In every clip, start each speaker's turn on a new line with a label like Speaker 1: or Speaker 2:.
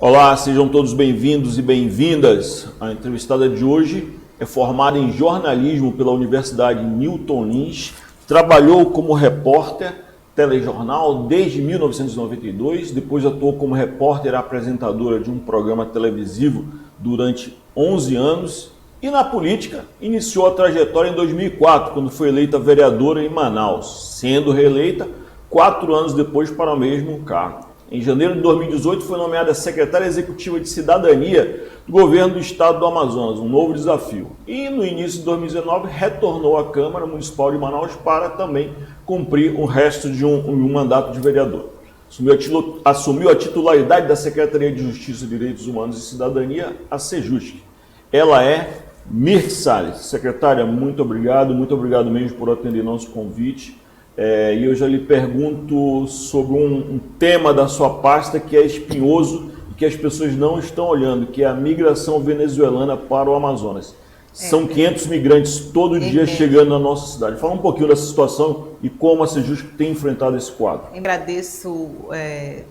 Speaker 1: Olá, sejam todos bem-vindos e bem-vindas. A entrevistada de hoje é formada em jornalismo pela Universidade Newton Lins, trabalhou como repórter telejornal desde 1992, depois atuou como repórter e apresentadora de um programa televisivo durante 11 anos e na política iniciou a trajetória em 2004, quando foi eleita vereadora em Manaus, sendo reeleita 4 anos depois para o mesmo cargo. Em janeiro de 2018 foi nomeada secretária executiva de Cidadania do governo do estado do Amazonas, um novo desafio. E no início de 2019 retornou à Câmara Municipal de Manaus para também cumprir o resto de um mandato de vereador. Assumiu a titularidade da Secretaria de Justiça, Direitos Humanos e Cidadania, a Sejusc. Ela é Mirthe Salles. Secretária, muito obrigado mesmo por atender nosso convite. E eu já lhe pergunto sobre um tema da sua pasta que é espinhoso e que as pessoas não estão olhando, que é a migração venezuelana para o Amazonas. São 500 migrantes todo dia chegando na nossa cidade. Fala um pouquinho dessa situação e como a Sejusc tem enfrentado esse quadro.
Speaker 2: Eu agradeço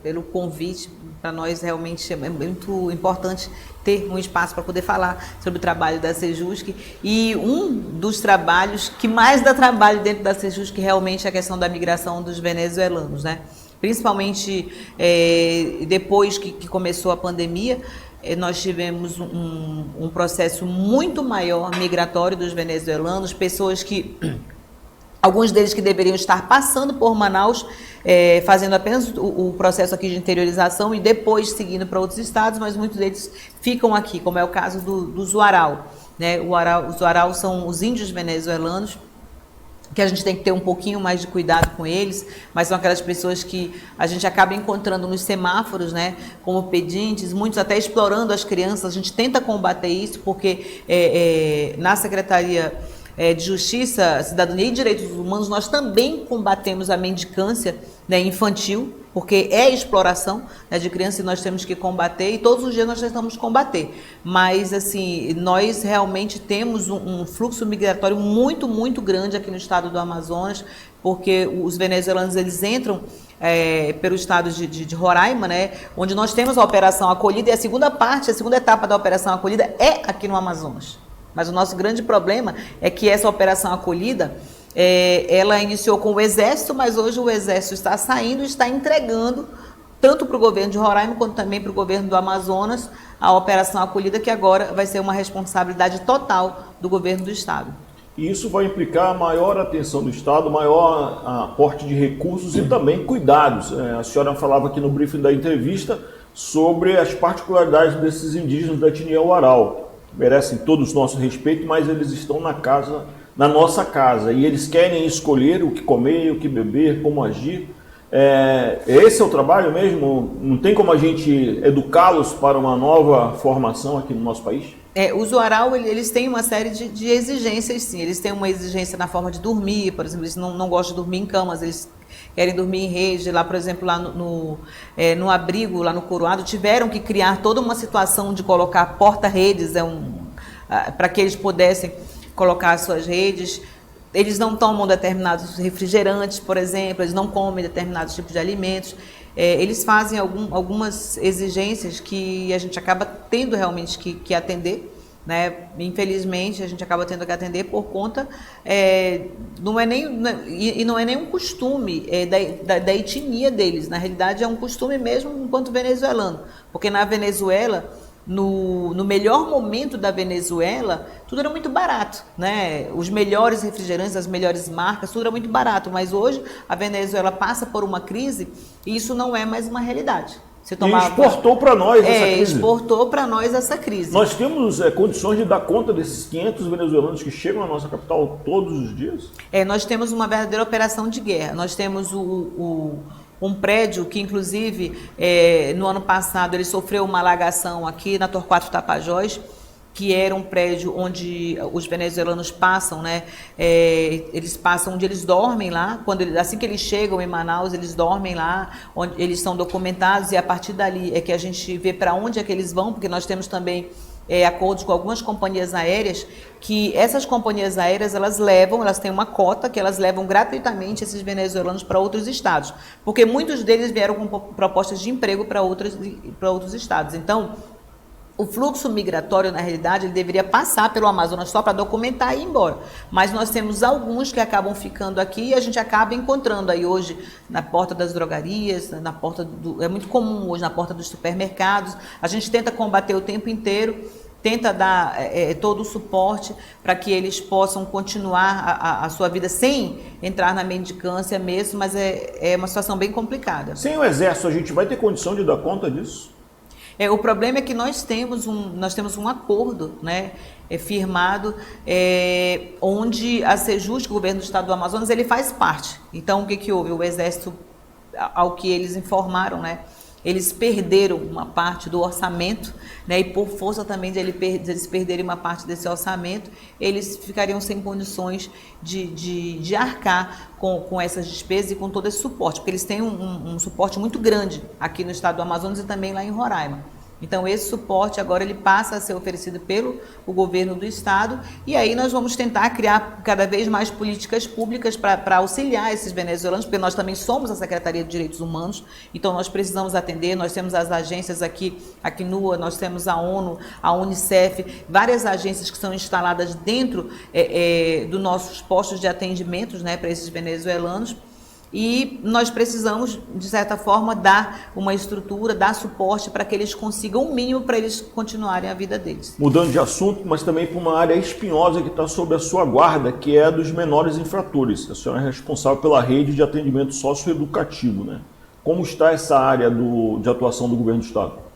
Speaker 2: pelo convite. Para nós realmente é muito importante ter um espaço para poder falar sobre o trabalho da Sejusc. E um dos trabalhos que mais dá trabalho dentro da Sejusc realmente é a questão da migração dos venezuelanos, né? Principalmente depois que começou a pandemia, nós tivemos um processo muito maior migratório dos venezuelanos, pessoas que... Alguns deles que deveriam estar passando por Manaus, fazendo apenas o processo aqui de interiorização e depois seguindo para outros estados, mas muitos deles ficam aqui, como é o caso do Zuaral, né? Os Zuaral são os índios venezuelanos, que a gente tem que ter um pouquinho mais de cuidado com eles, mas são aquelas pessoas que a gente acaba encontrando nos semáforos, né, como pedintes, muitos até explorando as crianças. A gente tenta combater isso, porque na Secretaria de Justiça, Cidadania e Direitos Humanos, nós também combatemos a mendicância, né, infantil, porque é exploração, né, de crianças e nós temos que combater, e todos os dias nós tentamos combater. Mas, assim, nós realmente temos um fluxo migratório muito, muito grande aqui no estado do Amazonas, porque os venezuelanos, eles entram pelo estado de Roraima, né, onde nós temos a Operação Acolhida, e a segunda etapa da Operação Acolhida é aqui no Amazonas. Mas o nosso grande problema é que essa Operação Acolhida, ela iniciou com o Exército, mas hoje o Exército está saindo e está entregando, tanto para o governo de Roraima, quanto também para o governo do Amazonas, a Operação Acolhida, que agora vai ser uma responsabilidade total do governo do Estado.
Speaker 1: E isso vai implicar maior atenção do Estado, maior aporte de recursos e também cuidados. A senhora falava aqui no briefing da entrevista sobre as particularidades desses indígenas da etnia Uaral. Merecem todo o nosso respeito, mas eles estão na nossa casa e eles querem escolher o que comer, o que beber, como agir. Esse é o trabalho mesmo? Não tem como a gente educá-los para uma nova formação aqui no nosso país?
Speaker 2: Os Uaral, eles têm uma série de exigências, sim. Eles têm uma exigência na forma de dormir, por exemplo, eles não gostam de dormir em camas, eles querem dormir em rede. Lá, por exemplo, lá no abrigo, lá no Coroado, tiveram que criar toda uma situação de colocar porta-redes para que eles pudessem colocar as suas redes. Eles não tomam determinados refrigerantes, por exemplo, eles não comem determinados tipos de alimentos. Eles fazem algumas exigências que a gente acaba tendo realmente que atender, né? Infelizmente, a gente acaba tendo que atender por conta, não é nem um costume da etnia deles. Na realidade, é um costume mesmo enquanto venezuelano, porque na Venezuela, no melhor momento da Venezuela, tudo era muito barato, né? Os melhores refrigerantes, as melhores marcas, tudo era muito barato, mas hoje a Venezuela passa por uma crise e isso não é mais uma realidade.
Speaker 1: E exportou para nós essa crise.
Speaker 2: Exportou para nós essa crise.
Speaker 1: Nós temos condições de dar conta desses 500 venezuelanos que chegam à nossa capital todos os dias?
Speaker 2: Nós temos uma verdadeira operação de guerra. Nós temos um prédio que, inclusive, no ano passado, ele sofreu uma alagação aqui na Torquato Tapajós, que era um prédio onde os venezuelanos passam, né? Eles passam onde eles dormem lá, assim que eles chegam em Manaus, eles dormem lá, onde eles são documentados, e a partir dali é que a gente vê para onde é que eles vão, porque nós temos também acordos com algumas companhias aéreas, que essas companhias aéreas, elas têm uma cota que elas levam gratuitamente esses venezuelanos para outros estados, porque muitos deles vieram com propostas de emprego para outros estados. Então, o fluxo migratório, na realidade, ele deveria passar pelo Amazonas só para documentar e ir embora. Mas nós temos alguns que acabam ficando aqui e a gente acaba encontrando aí hoje na porta das drogarias, é muito comum hoje na porta dos supermercados. A gente tenta combater o tempo inteiro, tenta dar todo o suporte para que eles possam continuar a sua vida sem entrar na mendicância mesmo, mas é uma situação bem complicada.
Speaker 1: Sem o Exército, a gente vai ter condição de dar conta disso?
Speaker 2: O problema é que nós temos um acordo, né, firmado, onde a Sejusc, o governo do estado do Amazonas, ele faz parte. Então, o que houve? O Exército, ao que eles informaram, né, eles perderam uma parte do orçamento, né, e por força também de eles perderem uma parte desse orçamento, eles ficariam sem condições de arcar com essas despesas e com todo esse suporte, porque eles têm um suporte muito grande aqui no estado do Amazonas e também lá em Roraima. Então, esse suporte agora ele passa a ser oferecido pelo governo do estado, e aí nós vamos tentar criar cada vez mais políticas públicas para auxiliar esses venezuelanos, porque nós também somos a Secretaria de Direitos Humanos, então nós precisamos atender. Nós temos as agências aqui NUA, nós temos a ONU, a Unicef, várias agências que são instaladas dentro dos nossos postos de atendimentos, né, para esses venezuelanos. E nós precisamos, de certa forma, dar uma estrutura, dar suporte para que eles consigam o mínimo para eles continuarem a vida deles.
Speaker 1: Mudando de assunto, mas também para uma área espinhosa que está sob a sua guarda, que é a dos menores infratores. A senhora é responsável pela rede de atendimento socioeducativo, né? Como está essa área de atuação do governo do estado?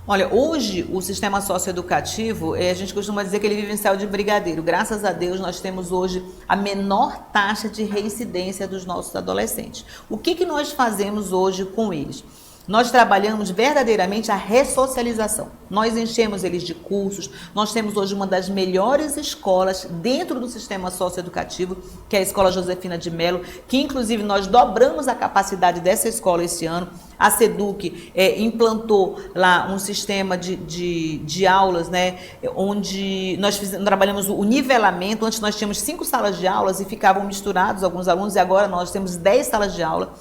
Speaker 2: Olha, hoje o sistema socioeducativo, a gente costuma dizer que ele vive em céu de brigadeiro. Graças a Deus nós temos hoje a menor taxa de reincidência dos nossos adolescentes. O que nós fazemos hoje com eles? Nós trabalhamos verdadeiramente a ressocialização. Nós enchemos eles de cursos. Nós temos hoje uma das melhores escolas dentro do sistema socioeducativo, que é a Escola Josefina de Mello, que inclusive nós dobramos a capacidade dessa escola esse ano. A SEDUC implantou lá um sistema de aulas, né, onde nós trabalhamos o nivelamento. Antes nós tínhamos 5 salas de aulas e ficavam misturados alguns alunos, e agora nós temos 10 salas de aula.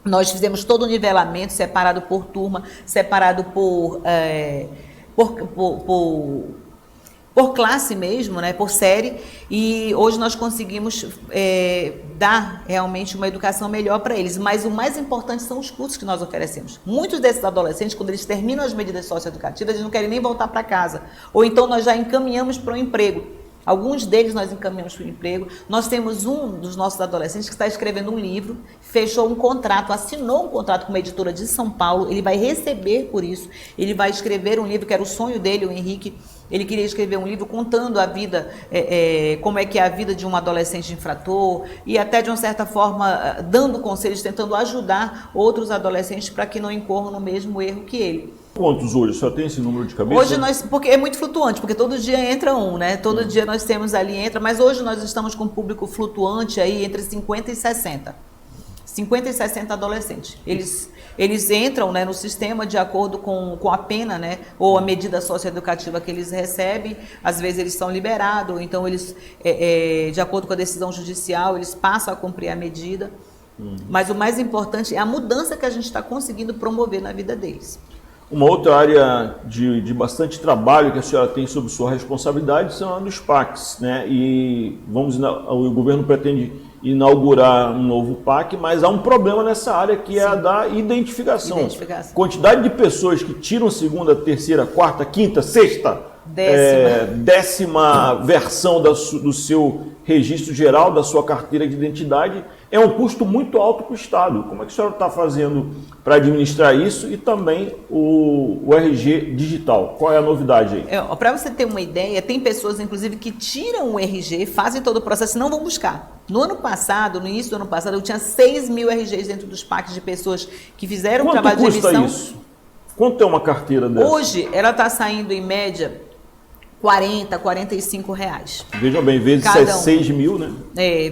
Speaker 2: Nós fizemos todo o nivelamento, separado por turma, separado por classe mesmo, né, por série, e hoje nós conseguimos dar realmente uma educação melhor para eles. Mas o mais importante são os cursos que nós oferecemos. Muitos desses adolescentes, quando eles terminam as medidas socioeducativas, eles não querem nem voltar para casa, ou então nós já encaminhamos para o emprego. Alguns deles nós encaminhamos para o emprego. Nós temos um dos nossos adolescentes que está escrevendo um livro, fechou um contrato, assinou um contrato com uma editora de São Paulo. Ele vai receber por isso. Ele vai escrever um livro, que era o sonho dele, o Henrique. Ele queria escrever um livro contando a vida, como é que é a vida de um adolescente infrator, e até de uma certa forma dando conselhos, tentando ajudar outros adolescentes para que não incorram no mesmo erro que ele.
Speaker 1: Quantos hoje? Só tem esse número de cabeça?
Speaker 2: Hoje porque é muito flutuante, porque todo dia entra um, né? Todo dia nós temos ali, mas hoje nós estamos com um público flutuante aí entre 50 e 60. 50 e 60 adolescentes. Eles entram, né, no sistema de acordo com a pena, né, ou a medida socioeducativa que eles recebem. Às vezes eles são liberados, ou então eles, de acordo com a decisão judicial, eles passam a cumprir a medida. Mas o mais importante é a mudança que a gente está conseguindo promover na vida deles.
Speaker 1: Uma outra área de bastante trabalho que a senhora tem sob sua responsabilidade são a dos PACs, né? E o governo pretende inaugurar um novo PAC, mas há um problema nessa área, que é a da identificação. Quantidade de pessoas que tiram segunda, terceira, quarta, quinta, sexta, décima versão do seu registro geral, da sua carteira de identidade, é um custo muito alto para o Estado. Como é que a senhora está fazendo para administrar isso e também o RG digital? Qual é a novidade aí?
Speaker 2: Para você ter uma ideia, tem pessoas, inclusive, que tiram o RG, fazem todo o processo e não vão buscar. No ano passado, no início do ano passado, eu tinha 6 mil RGs dentro dos PACs de pessoas que fizeram o trabalho de emissão.
Speaker 1: Quanto custa isso? Quanto é uma carteira dessa?
Speaker 2: Hoje, ela está saindo, em média, 40, 45 reais.
Speaker 1: Vejam bem, vezes 6 mil, né?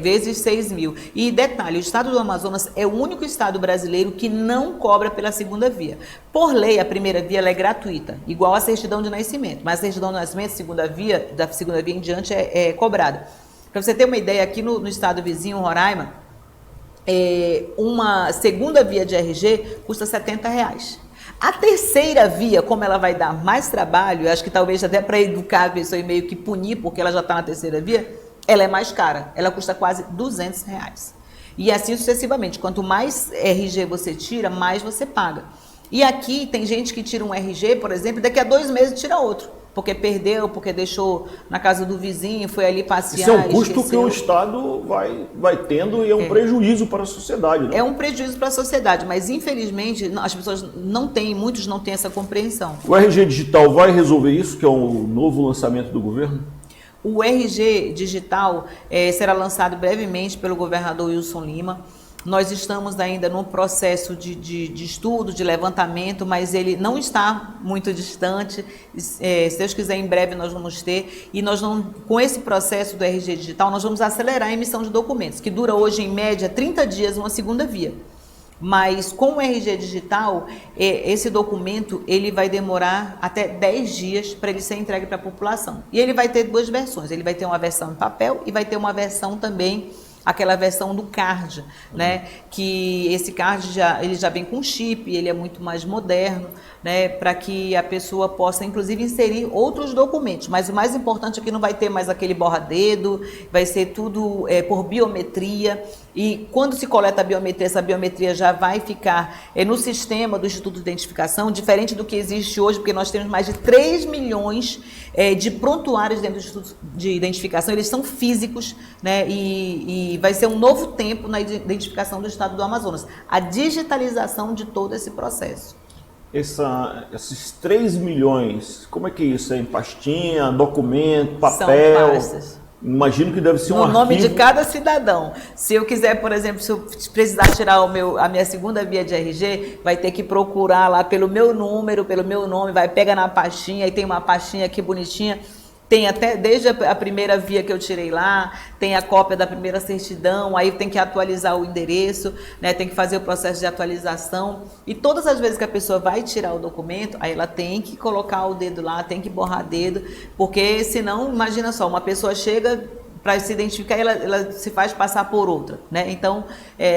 Speaker 2: Vezes 6 mil. E detalhe, o estado do Amazonas é o único estado brasileiro que não cobra pela segunda via. Por lei, a primeira via ela é gratuita, igual a certidão de nascimento. Mas a certidão de nascimento, da segunda via em diante, é cobrada. Para você ter uma ideia, aqui no estado vizinho, Roraima, uma segunda via de RG custa R$70. A terceira via, como ela vai dar mais trabalho, eu acho que talvez até para educar a pessoa e meio que punir, porque ela já está na terceira via, ela é mais cara. Ela custa quase R$200. E assim sucessivamente. Quanto mais RG você tira, mais você paga. E aqui tem gente que tira um RG, por exemplo, e daqui a 2 meses tira outro. Porque perdeu, porque deixou na casa do vizinho, foi ali passear.
Speaker 1: Isso é um custo que o Estado vai tendo e é um prejuízo para a sociedade. Né?
Speaker 2: É um prejuízo para a sociedade, mas infelizmente as pessoas muitos não têm essa compreensão.
Speaker 1: O RG Digital vai resolver isso, que é um novo lançamento do governo?
Speaker 2: O RG Digital será lançado brevemente pelo governador Wilson Lima. Nós estamos ainda num processo de estudo, de levantamento, mas ele não está muito distante. Se Deus quiser, em breve nós vamos ter. E com esse processo do RG Digital, nós vamos acelerar a emissão de documentos, que dura hoje, em média, 30 dias uma segunda via. Mas com o RG Digital, esse documento ele vai demorar até 10 dias para ele ser entregue para a população. E ele vai ter 2 versões. Ele vai ter uma versão em papel e vai ter uma versão também, aquela versão do card, né? Que esse card ele já vem com chip, ele é muito mais moderno, né? Para que a pessoa possa, inclusive, inserir outros documentos. Mas o mais importante é que não vai ter mais aquele borra-dedo, vai ser tudo por biometria. E quando se coleta a biometria, essa biometria já vai ficar no sistema do Instituto de Identificação, diferente do que existe hoje, porque nós temos mais de 3 milhões de prontuários dentro do Instituto de Identificação, eles são físicos, né? E vai ser um novo tempo na identificação do estado do Amazonas, a digitalização de todo esse processo.
Speaker 1: Esses 3 milhões, como é que é isso? É em pastinha, documento, papel?
Speaker 2: São pastas.
Speaker 1: Imagino que deve ser um
Speaker 2: arquivo. No nome de cada cidadão. Se eu quiser, por exemplo, se eu precisar tirar a minha segunda via de RG, vai ter que procurar lá pelo meu número, pelo meu nome, vai pegar na pastinha, e tem uma pastinha aqui bonitinha. Tem até, desde a primeira via que eu tirei lá, tem a cópia da primeira certidão, aí tem que atualizar o endereço, né, tem que fazer o processo de atualização. E todas as vezes que a pessoa vai tirar o documento, aí ela tem que colocar o dedo lá, tem que borrar dedo, porque senão, imagina só, uma pessoa chega para se identificar e ela se faz passar por outra, né? Então,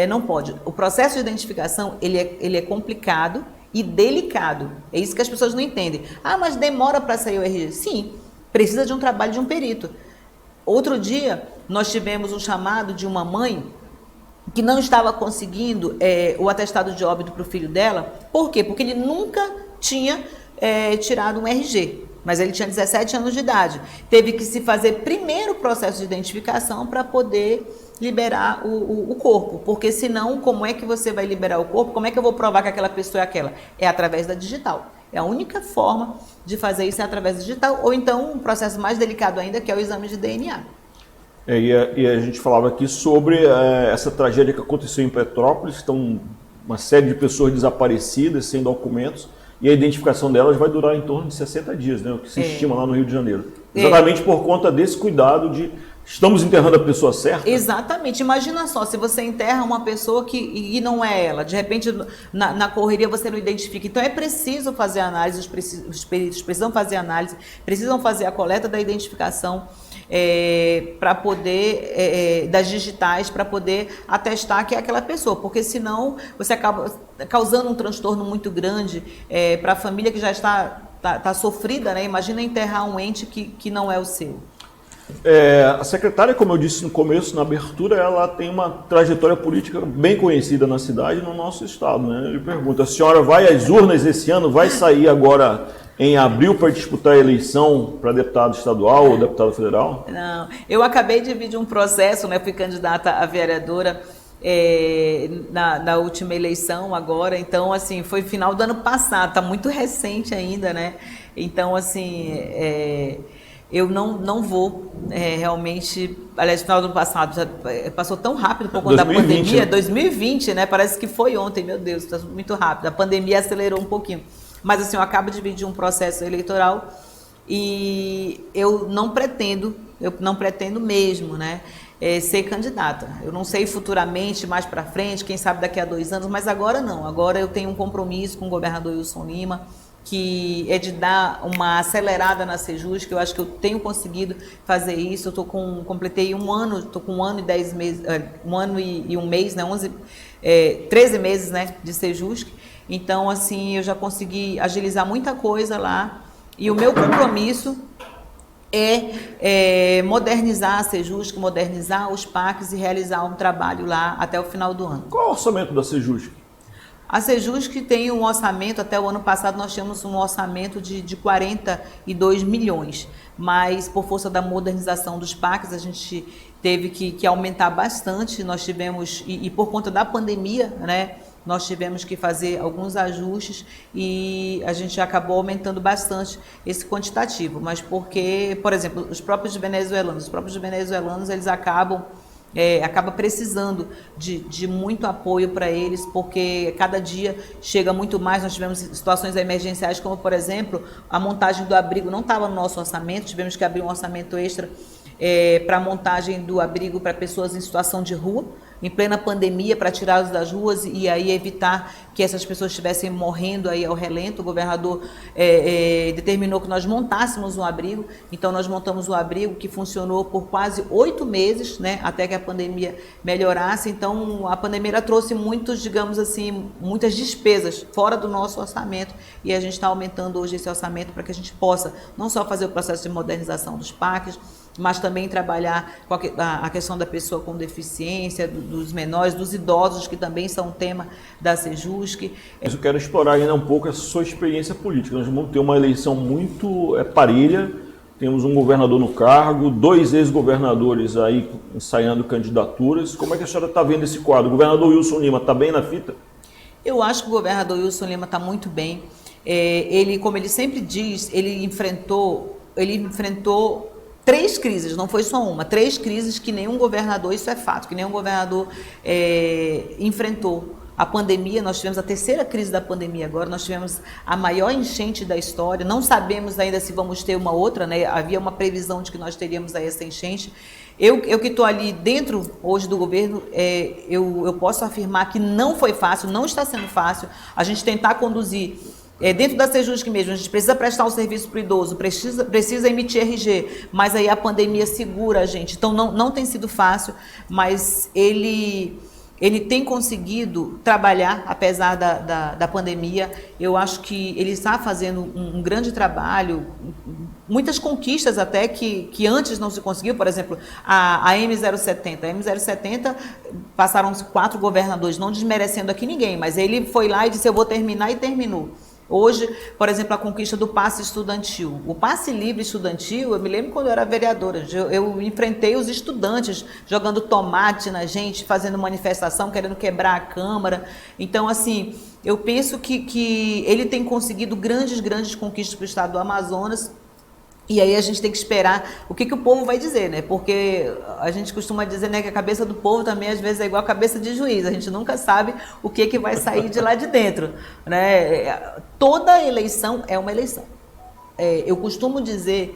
Speaker 2: não pode. O processo de identificação, ele é complicado e delicado. É isso que as pessoas não entendem. Ah, mas demora para sair o RG. Sim. Precisa de um trabalho de um perito. Outro dia, nós tivemos um chamado de uma mãe que não estava conseguindo o atestado de óbito para o filho dela. Por quê? Porque ele nunca tinha tirado um RG, mas ele tinha 17 anos de idade. Teve que se fazer primeiro o processo de identificação para poder liberar o corpo, porque senão, como é que você vai liberar o corpo? Como é que eu vou provar que aquela pessoa é aquela? É através da digital. É a única forma de fazer isso através da digital, ou então um processo mais delicado ainda, que é o exame de DNA.
Speaker 1: E a gente falava aqui sobre essa tragédia que aconteceu em Petrópolis, estão uma série de pessoas desaparecidas, sem documentos, e a identificação delas vai durar em torno de 60 dias, né, o que se estima lá no Rio de Janeiro. Exatamente por conta desse cuidado de estamos enterrando a pessoa certa?
Speaker 2: Exatamente. Imagina só, se você enterra uma pessoa e não é ela, de repente na correria você não identifica. Então é preciso fazer análise, os peritos precisam fazer análise, precisam fazer a coleta da identificação para poder, das digitais, para poder atestar que é aquela pessoa, porque senão você acaba causando um transtorno muito grande para a família que já está sofrida, né? Imagina enterrar um ente que não é o seu.
Speaker 1: A secretária, como eu disse no começo, na abertura, ela tem uma trajetória política bem conhecida na cidade e no nosso estado, né? Ele pergunta, a senhora vai às urnas esse ano, vai sair agora em abril para disputar a eleição para deputado estadual ou deputado federal?
Speaker 2: Não, eu acabei de vir de um processo, né? Fui candidata a vereadora na última eleição agora, então assim, foi final do ano passado, está muito recente ainda, né? Então assim, eu não vou realmente, aliás, no final do ano passado, já passou tão rápido por conta da pandemia, né? 2020, né? Parece que foi ontem, meu Deus, está muito rápido. A pandemia acelerou um pouquinho. Mas assim, eu acabo de vir de um processo eleitoral e eu não pretendo mesmo, né, ser candidata. Eu não sei futuramente, mais para frente, quem sabe daqui a 2 anos, mas agora não. Agora eu tenho um compromisso com o governador Wilson Lima, que é de dar uma acelerada na Sejusc, que eu acho que eu tenho conseguido fazer isso. Eu completei 1 ano, estou com 1 ano e 10 meses, 1 ano e 1 mês, né, 13 meses, né, de Sejusc. Então, assim, eu já consegui agilizar muita coisa lá, e o meu compromisso é modernizar a Sejusc, modernizar os parques e realizar um trabalho lá até o final do ano.
Speaker 1: Qual é o orçamento da Sejusc?
Speaker 2: A Sejusc tem um orçamento, até o ano passado nós tínhamos um orçamento de 42 milhões, mas por força da modernização dos parques a gente teve que aumentar bastante. Nós tivemos, e por conta da pandemia, né, nós tivemos que fazer alguns ajustes e a gente acabou aumentando bastante esse quantitativo, mas porque, por exemplo, os próprios venezuelanos eles acaba precisando de muito apoio para eles, porque cada dia chega muito mais. Nós tivemos situações emergenciais, como, por exemplo, a montagem do abrigo não estava no nosso orçamento, tivemos que abrir um orçamento extra para a montagem do abrigo para pessoas em situação de rua, em plena pandemia, para tirá-los das ruas e aí evitar que essas pessoas estivessem morrendo aí ao relento. O governador determinou que nós montássemos um abrigo, então nós montamos um abrigo que funcionou por quase 8 meses, né, até que a pandemia melhorasse. Então a pandemia trouxe muitas despesas fora do nosso orçamento, e a gente está aumentando hoje esse orçamento para que a gente possa não só fazer o processo de modernização dos parques, mas também trabalhar com a questão da pessoa com deficiência, dos menores, dos idosos, que também são um tema da Sejusc.
Speaker 1: Mas eu quero explorar ainda um pouco essa sua experiência política. Nós vamos ter uma eleição muito parelha, temos um governador no cargo, 2 ex-governadores aí ensaiando candidaturas. Como é que a senhora está vendo esse quadro? O governador Wilson Lima está bem na fita?
Speaker 2: Eu acho que o governador Wilson Lima está muito bem. Ele, como ele sempre diz, ele enfrentou 3 crises, não foi só uma, 3 crises que nenhum governador, isso é fato, que nenhum governador enfrentou. A pandemia, nós tivemos a 3ª crise da pandemia agora, nós tivemos a maior enchente da história, não sabemos ainda se vamos ter uma outra, né? Havia uma previsão de que nós teríamos aí essa enchente. Eu que estou ali dentro hoje do governo, eu posso afirmar que não foi fácil, não está sendo fácil a gente tentar conduzir. Dentro da Sejusc mesmo, a gente precisa prestar um serviço para o idoso, precisa emitir RG, mas aí a pandemia segura a gente. Então não tem sido fácil, mas ele tem conseguido trabalhar apesar da pandemia. Eu acho que ele está fazendo um grande trabalho, muitas conquistas até que antes não se conseguiu. Por exemplo, a M070. A M070 passaram-se 4 governadores, não desmerecendo aqui ninguém, mas ele foi lá e disse: eu vou terminar, e terminou. Hoje, por exemplo, a conquista do passe estudantil. O passe livre estudantil, eu me lembro quando eu era vereadora, eu enfrentei os estudantes jogando tomate na gente, fazendo manifestação, querendo quebrar a Câmara. Então, assim, eu penso que ele tem conseguido grandes conquistas para o estado do Amazonas. E aí a gente tem que esperar o que o povo vai dizer, né? Porque a gente costuma dizer, né, que a cabeça do povo também às vezes é igual a cabeça de juiz. A gente nunca sabe o que vai sair de lá de dentro, né? Toda eleição é uma eleição. Eu costumo dizer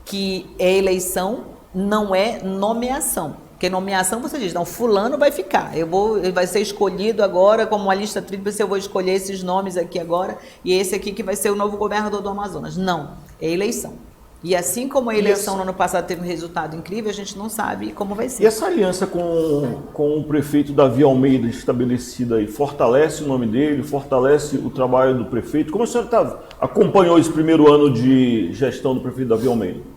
Speaker 2: que eleição não é nomeação. Porque nomeação você diz, não, fulano vai ficar, ele vai ser escolhido agora como uma lista tríplice, eu vou escolher esses nomes aqui agora e esse aqui que vai ser o novo governador do Amazonas. Não, é eleição. E assim como a eleição no ano passado teve um resultado incrível, a gente não sabe como vai ser.
Speaker 1: E essa aliança com o prefeito Davi Almeida estabelecida aí, fortalece o nome dele, fortalece o trabalho do prefeito? Como a senhora acompanhou esse primeiro ano de gestão do prefeito Davi Almeida?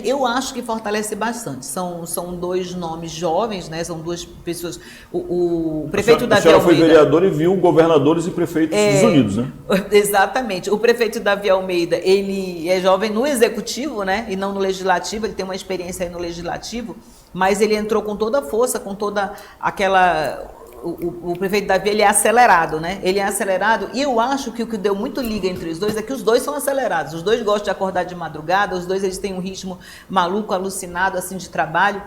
Speaker 2: Eu acho que fortalece bastante. São 2 nomes jovens, né? São 2 pessoas. O prefeito Davi Almeida... A senhora foi
Speaker 1: vereadora e viu governadores e prefeitos desunidos, né?
Speaker 2: Exatamente. O prefeito Davi Almeida, ele é jovem no executivo, né? E não no legislativo. Ele tem uma experiência aí no legislativo, mas ele entrou com toda a força, com toda aquela... O prefeito Davi, ele é acelerado, né? Ele é acelerado, e eu acho que o que deu muito liga entre os dois é que os dois são acelerados. Os dois gostam de acordar de madrugada, os dois eles têm um ritmo maluco, alucinado, assim, de trabalho,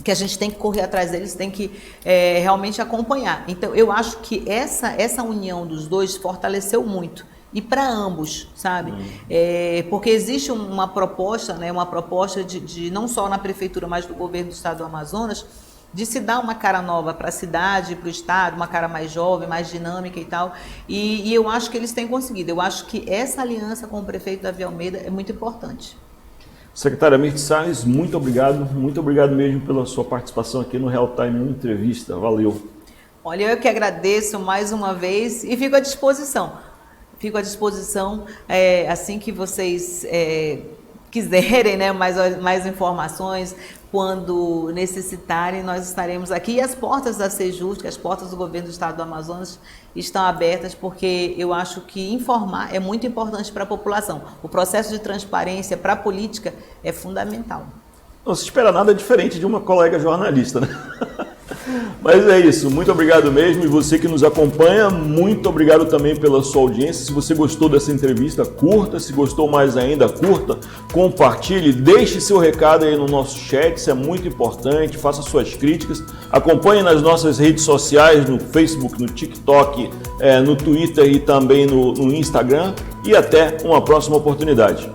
Speaker 2: que a gente tem que correr atrás deles, tem que realmente acompanhar. Então, eu acho que essa união dos dois fortaleceu muito. e para ambos, sabe? Porque existe uma proposta, né, de não só na prefeitura, mas do governo do estado do Amazonas, de se dar uma cara nova para a cidade, para o estado, uma cara mais jovem, mais dinâmica e tal. E eu acho que eles têm conseguido. Eu acho que essa aliança com o prefeito Davi Almeida é muito importante.
Speaker 1: Secretária Mirthe Salles, muito obrigado mesmo pela sua participação aqui no Real Time 1 Entrevista. Valeu.
Speaker 2: Olha, eu que agradeço mais uma vez e fico à disposição. Assim que vocês quiserem, né, mais informações, quando necessitarem, nós estaremos aqui. E as portas da Sejusc, as portas do governo do estado do Amazonas estão abertas, porque eu acho que informar é muito importante para a população. O processo de transparência para a política é fundamental.
Speaker 1: Não se espera nada diferente de uma colega jornalista, né? Mas é isso, muito obrigado mesmo. E você que nos acompanha, muito obrigado também pela sua audiência. Se você gostou dessa entrevista, curta. Se gostou mais ainda, curta, compartilhe, deixe seu recado aí no nosso chat, isso é muito importante. Faça suas críticas, acompanhe nas nossas redes sociais, no Facebook, no TikTok, no Twitter e também no Instagram. E até uma próxima oportunidade.